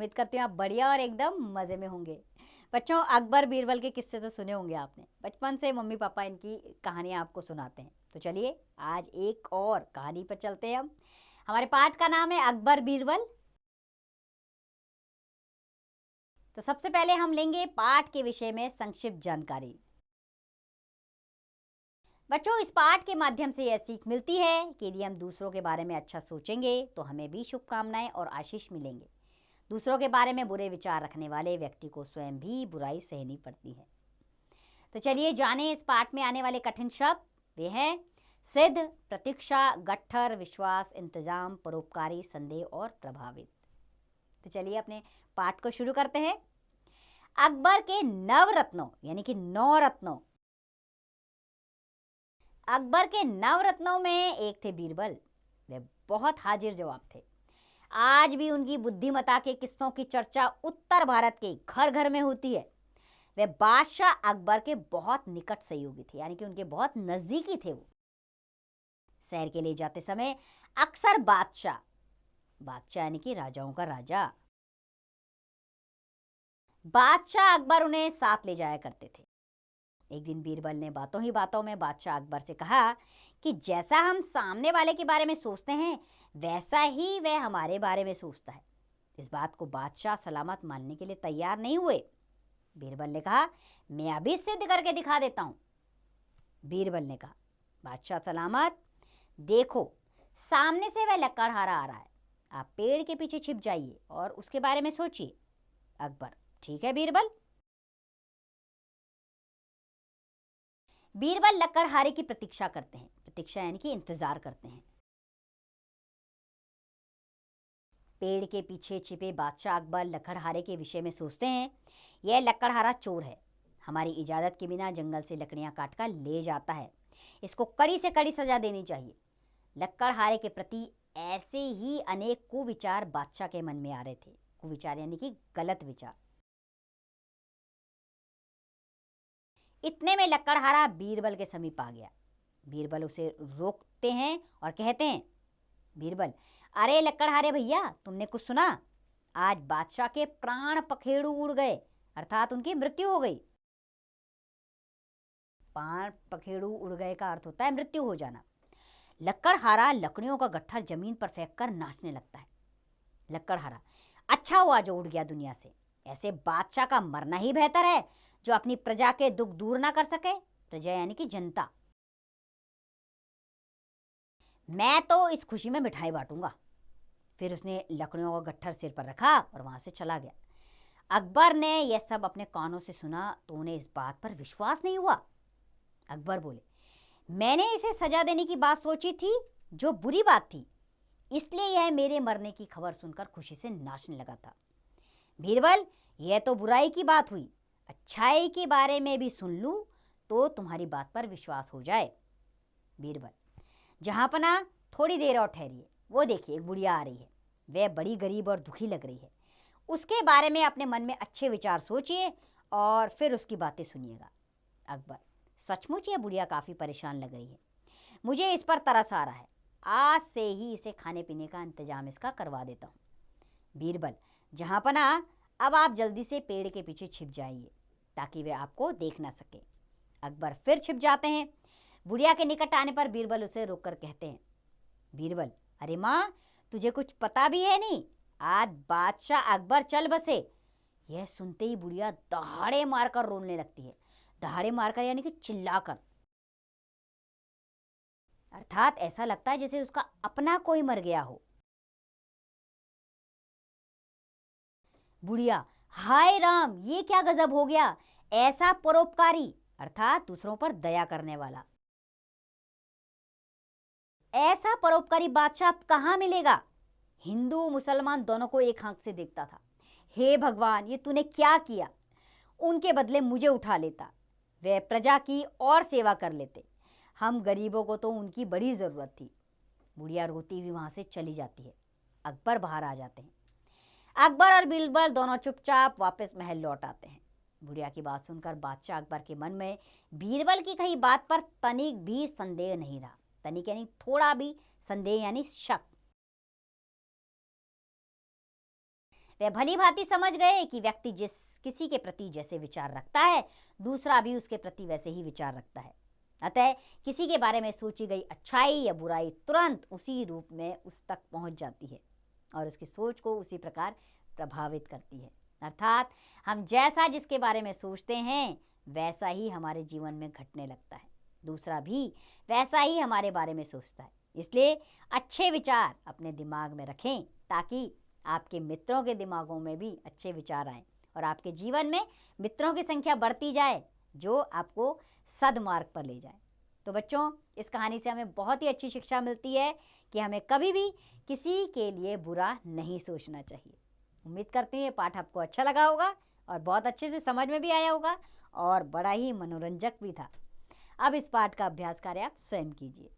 उम्मीद करती हूँ आप बढ़िया और एकदम मज़े में होंगे। बच्चों, अकबर बीरबल के किस्से तो सुने होंगे आपने। बचपन से मम्मी पापा इनकी कहानियाँ आपको सुनाते हैं। तो चलिए आज एक और कहानी पर चलते हैं हम। हमारे पाठ का नाम है अकबर बीरबल। तो सबसे पहले हम लेंगे पाठ के विषय में संक्षिप्त जानकारी। बच्चों, इस पाठ के माध्यम से यह सीख मिलती है कि यदि हम दूसरों के बारे में अच्छा सोचेंगे तो हमें भी शुभकामनाएं और आशीष मिलेंगे। दूसरों के बारे में बुरे विचार रखने वाले व्यक्ति को स्वयं भी बुराई सहनी पड़ती है। तो चलिए जानें इस पाठ में आने वाले कठिन शब्द। वे हैं सिद्ध, प्रतीक्षा, गट्ठर, विश्वास, इंतजाम, परोपकारी, संदेह और प्रभावित। तो चलिए अपने पाठ को शुरू करते हैं। अकबर के नवरत्नों यानी कि 9 रत्नों। अकबर के नवरत्नों में एक थे बीरबल। वे बहुत हाजिर जवाब थे। आज भी उनकी बुद्धिमता के किस्सों की चर्चा उत्तर भारत के घर घर में होती है। वे बादशाह अकबर के बहुत निकट सहयोगी थे, यानी कि उनके बहुत नजदीकी थे। वो शहर के लिए जाते समय अक्सर बादशाह यानी कि राजाओं का राजा, बादशाह अकबर उन्हें साथ ले जाया करते थे। एक दिन बीरबल ने बातों ही बातों में बादशाह अकबर से कहा कि जैसा हम सामने वाले के बारे में सोचते हैं वैसा ही वह हमारे बारे में सोचता है। इस बात को बादशाह सलामत मानने के लिए तैयार नहीं हुए। बीरबल ने कहा, मैं अभी सिद्ध करके दिखा देता हूं। बीरबल ने कहा, बादशाह सलामत, देखो सामने से वह लकड़हारा आ रहा है। आप पेड़ के पीछे छिप जाइए और उसके बारे में सोचिए। अकबर, ठीक है बीरबल। बीरबल लकड़हारे की प्रतीक्षा करते हैं। प्रतीक्षा यानी कि इंतजार करते हैं। पेड़ के पीछे छिपे बादशाह अकबर लकड़हारे के विषय में सोचते हैं। यह लकड़हारा चोर है, हमारी इजाजत के बिना जंगल से लकड़ियां काटकर ले जाता है। इसको कड़ी से कड़ी सजा देनी चाहिए। लकड़हारे के प्रति ऐसे ही अनेक कुविचार बादशाह के मन में आ रहे थे। कुविचार यानी कि गलत विचार। इतने में लकड़हारा बीरबल के समीप आ गया। बीरबल उसे रोकते हैं और कहते हैं, बीरबल, अरे लकड़हारे भैया, तुमने कुछ सुना? आज बादशाह के प्राण पखेरु उड़ गए, अर्थात उनकी मृत्यु हो गई। प्राण पखेरु उड़ गए का अर्थ होता है मृत्यु हो जाना। लकड़हारा लकड़ियों का गट्ठर जमीन पर फेंककर नाचने लगता है। लकड़हारा, अच्छा हुआ जो उड़ गया दुनिया से। ऐसे बादशाह का मरना ही बेहतर है जो अपनी प्रजा के दुख दूर ना कर सके। प्रजा यानी कि जनता। मैं तो इस खुशी में मिठाई बांटूंगा। फिर उसने लकड़ियों का गट्ठर सिर पर रखा और वहां से चला गया। अकबर ने यह सब अपने कानों से सुना तो उन्हें इस बात पर विश्वास नहीं हुआ। अकबर बोले, मैंने इसे सजा देने की बात सोची थी जो बुरी बात थी, इसलिए यह मेरे मरने की खबर सुनकर खुशी से नाचने लगा था। बीरबल, यह तो बुराई की बात हुई। अच्छाई के बारे में भी सुन लूं तो तुम्हारी बात पर विश्वास हो जाए। बीरबल, जहांपना थोड़ी देर और ठहरिए। वो देखिए एक बुढ़िया आ रही है। वह बड़ी गरीब और दुखी लग रही है। उसके बारे में अपने मन में अच्छे विचार सोचिए और फिर उसकी बातें सुनिएगा। अकबर, सचमुच यह बुढ़िया काफ़ी परेशान लग रही है। मुझे इस पर तरस आ रहा है। आज से ही इसे खाने पीने का इंतजाम इसका करवा देता हूँ। बीरबल, जहांपना अब आप जल्दी से पेड़ के पीछे छिप जाइए ताकि वे आपको देख ना सके। अकबर फिर छिप जाते हैं। बुढ़िया के निकट आने पर बीरबल उसे रोककर कहते हैं, बीरबल, अरे माँ, तुझे कुछ पता भी है नहीं, आज बादशाह अकबर चल बसे। यह सुनते ही बुढ़िया दहाड़े मारकर रोने लगती है। दहाड़े मारकर यानी कि चिल्लाकर, अर्थात ऐसा लगता है जैसे उसका अपना कोई मर गया हो। बुढ़िया, हाय राम, ये क्या गजब हो गया। ऐसा परोपकारी अर्थात दूसरों पर दया करने वाला, ऐसा परोपकारी बादशाह अब कहाँ मिलेगा। हिंदू मुसलमान दोनों को एक आंख से देखता था। हे भगवान, ये तूने क्या किया। उनके बदले मुझे उठा लेता, वे प्रजा की और सेवा कर लेते। हम गरीबों को तो उनकी बड़ी ज़रूरत थी। बुढ़िया रोती हुई वहाँ से चली जाती है। अकबर बाहर आ जाते हैं। अकबर और बीरबल दोनों चुपचाप वापस महल लौट आते हैं। बुढ़िया की बात सुनकर बादशाह अकबर के मन में बीरबल की कही बात पर तनिक भी संदेह नहीं रहा। तनिक यानी थोड़ा भी संदेह यानी शक। वे भली भांति समझ गए कि व्यक्ति किसी के प्रति जैसे विचार रखता है, दूसरा भी उसके प्रति वैसे ही विचार रखता है। अतः किसी के बारे में सोची गई अच्छाई या बुराई तुरंत उसी रूप में उस तक पहुंच जाती है और उसकी सोच को उसी प्रकार प्रभावित करती है। अर्थात हम जैसा जिसके बारे में सोचते हैं वैसा ही हमारे जीवन में घटने लगता है, दूसरा भी वैसा ही हमारे बारे में सोचता है। इसलिए अच्छे विचार अपने दिमाग में रखें ताकि आपके मित्रों के दिमागों में भी अच्छे विचार आएं और आपके जीवन में मित्रों की संख्या बढ़ती जाए जो आपको सदमार्ग पर ले जाए। तो बच्चों, इस कहानी से हमें बहुत ही अच्छी शिक्षा मिलती है कि हमें कभी भी किसी के लिए बुरा नहीं सोचना चाहिए। उम्मीद करती हूँ ये पाठ आपको अच्छा लगा होगा और बहुत अच्छे से समझ में भी आया होगा और बड़ा ही मनोरंजक भी था। अब इस पाठ का अभ्यास कार्य आप स्वयं कीजिए।